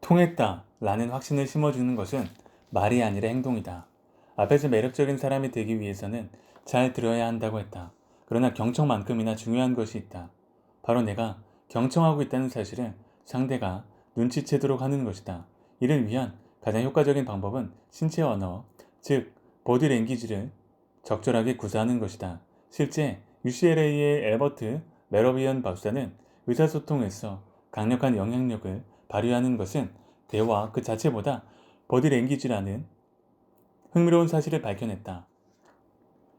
통했다 라는 확신을 심어주는 것은 말이 아니라 행동이다. 앞에서 매력적인 사람이 되기 위해서는 잘 들어야 한다고 했다. 그러나 경청만큼이나 중요한 것이 있다. 바로 내가 경청하고 있다는 사실을 상대가 눈치채도록 하는 것이다. 이를 위한 가장 효과적인 방법은 신체 언어, 즉 보디랭귀지를 적절하게 구사하는 것이다. 실제 UCLA의 엘버트 메러비언 박사는 의사소통에서 강력한 영향력을 발휘하는 것은 대화 그 자체보다 보디랭귀지라는 흥미로운 사실을 밝혀냈다.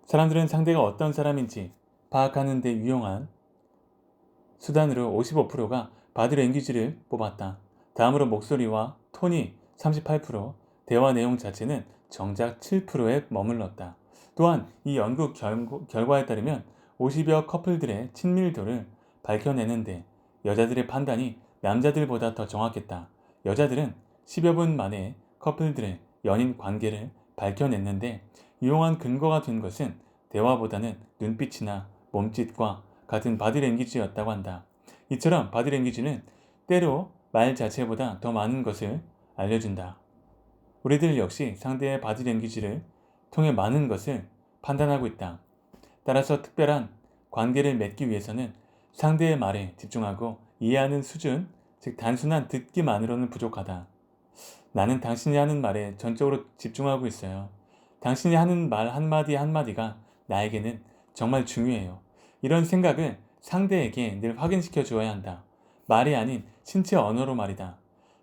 사람들은 상대가 어떤 사람인지 파악하는 데 유용한 수단으로 55%가 바디랭귀지를 뽑았다. 다음으로 목소리와 톤이 38%, 대화 내용 자체는 정작 7%에 머물렀다. 또한 이 연구 결과에 따르면 50여 커플들의 친밀도를 밝혀내는데 여자들의 판단이 남자들보다 더 정확했다. 여자들은 10여 분 만에 커플들의 연인 관계를 밝혀냈는데 유용한 근거가 된 것은 대화보다는 눈빛이나 몸짓과 같은 바디랭귀지였다고 한다. 이처럼 바디랭귀지는 때로 말 자체보다 더 많은 것을 알려준다. 우리들 역시 상대의 바디랭귀지를 통해 많은 것을 판단하고 있다. 따라서 특별한 관계를 맺기 위해서는 상대의 말에 집중하고 이해하는 수준, 즉 단순한 듣기만으로는 부족하다. 나는 당신이 하는 말에 전적으로 집중하고 있어요. 당신이 하는 말 한마디 한마디가 나에게는 정말 중요해요. 이런 생각을 상대에게 늘 확인시켜 주어야 한다. 말이 아닌 신체 언어로 말이다.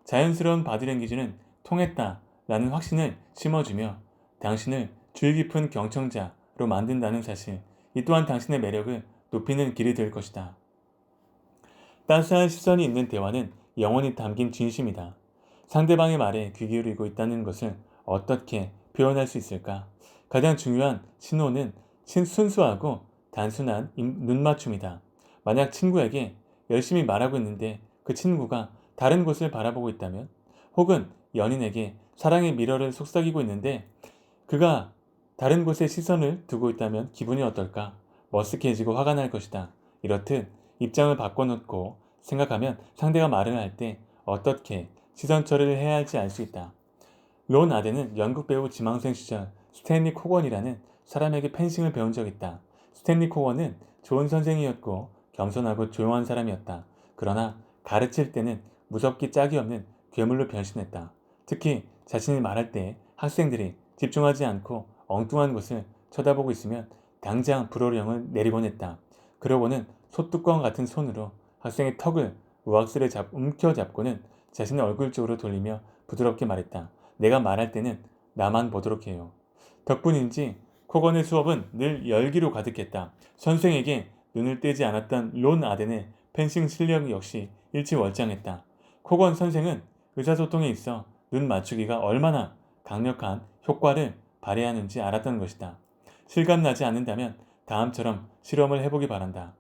자연스러운 바디랭귀지는 통했다 라는 확신을 심어주며 당신을 주의 깊은 경청자로 만든다는 사실, 이 또한 당신의 매력을 높이는 길이 될 것이다. 따스한 시선이 있는 대화는 영혼이 담긴 진심이다. 상대방의 말에 귀 기울이고 있다는 것을 어떻게 표현할 수 있을까? 가장 중요한 신호는 순수하고 단순한 눈맞춤이다. 만약 친구에게 열심히 말하고 있는데 그 친구가 다른 곳을 바라보고 있다면, 혹은 연인에게 사랑의 미러를 속삭이고 있는데 그가 다른 곳에 시선을 두고 있다면 기분이 어떨까? 머쓱해지고 화가 날 것이다. 이렇듯 입장을 바꿔놓고 생각하면 상대가 말을 할 때 어떻게 시선 처리를 해야 할지 알 수 있다. 론 아덴은 연극 배우 지망생 시절 스탠리 코건이라는 사람에게 펜싱을 배운 적이 있다. 스탠리 코건은 좋은 선생이었고 겸손하고 조용한 사람이었다. 그러나 가르칠 때는 무섭기 짝이 없는 괴물로 변신했다. 특히 자신이 말할 때 학생들이 집중하지 않고 엉뚱한 곳을 쳐다보고 있으면 당장 불호령을 내리곤 했다. 그러고는 소뚜껑 같은 손으로 학생의 턱을 우악스레 움켜잡고는 자신의 얼굴 쪽으로 돌리며 부드럽게 말했다. 내가 말할 때는 나만 보도록 해요. 덕분인지 코건의 수업은 늘 열기로 가득했다. 선생에게 눈을 떼지 않았던 론 아덴의 펜싱 실력 역시 일치월장했다. 코건 선생은 의사소통에 있어 눈 맞추기가 얼마나 강력한 효과를 발휘하는지 알았던 것이다. 실감나지 않는다면 다음처럼 실험을 해보기 바란다.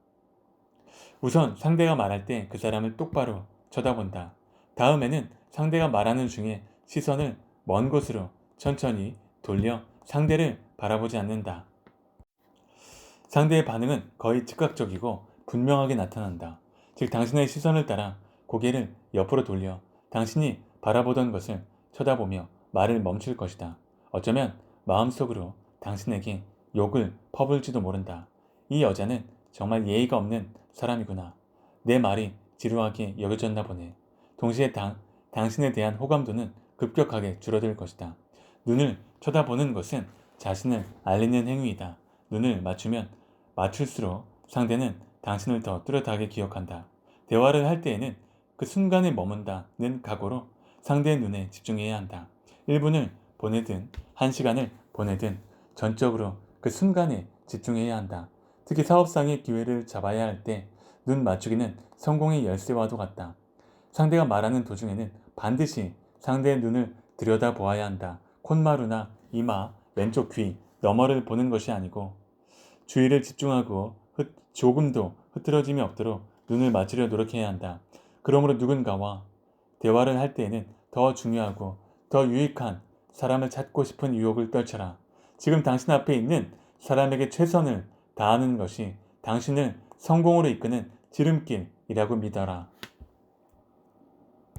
우선 상대가 말할 때 그 사람을 똑바로 쳐다본다. 다음에는 상대가 말하는 중에 시선을 먼 곳으로 천천히 돌려 상대를 바라보지 않는다. 상대의 반응은 거의 즉각적이고 분명하게 나타난다. 즉 당신의 시선을 따라 고개를 옆으로 돌려 당신이 바라보던 것을 쳐다보며 말을 멈출 것이다. 어쩌면 마음속으로 당신에게 욕을 퍼부을지도 모른다. 이 여자는 정말 예의가 없는 사람이구나. 내 말이 지루하게 여겨졌나 보네. 동시에 당신에 대한 호감도는 급격하게 줄어들 것이다. 눈을 쳐다보는 것은 자신을 알리는 행위이다. 눈을 맞추면 맞출수록 상대는 당신을 더 뚜렷하게 기억한다. 대화를 할 때에는 그 순간에 머문다는 각오로 상대의 눈에 집중해야 한다. 1분을 보내든 1시간을 보내든 전적으로 그 순간에 집중해야 한다. 특히 사업상의 기회를 잡아야 할 때 눈 맞추기는 성공의 열쇠와도 같다. 상대가 말하는 도중에는 반드시 상대의 눈을 들여다보아야 한다. 콧마루나 이마, 왼쪽 귀, 너머를 보는 것이 아니고 주의를 집중하고 조금도 흐트러짐이 없도록 눈을 맞추려 노력해야 한다. 그러므로 누군가와 대화를 할 때에는 더 중요하고 더 유익한 사람을 찾고 싶은 유혹을 떨쳐라. 지금 당신 앞에 있는 사람에게 최선을 다하는 것이 당신을 성공으로 이끄는 지름길이라고 믿어라.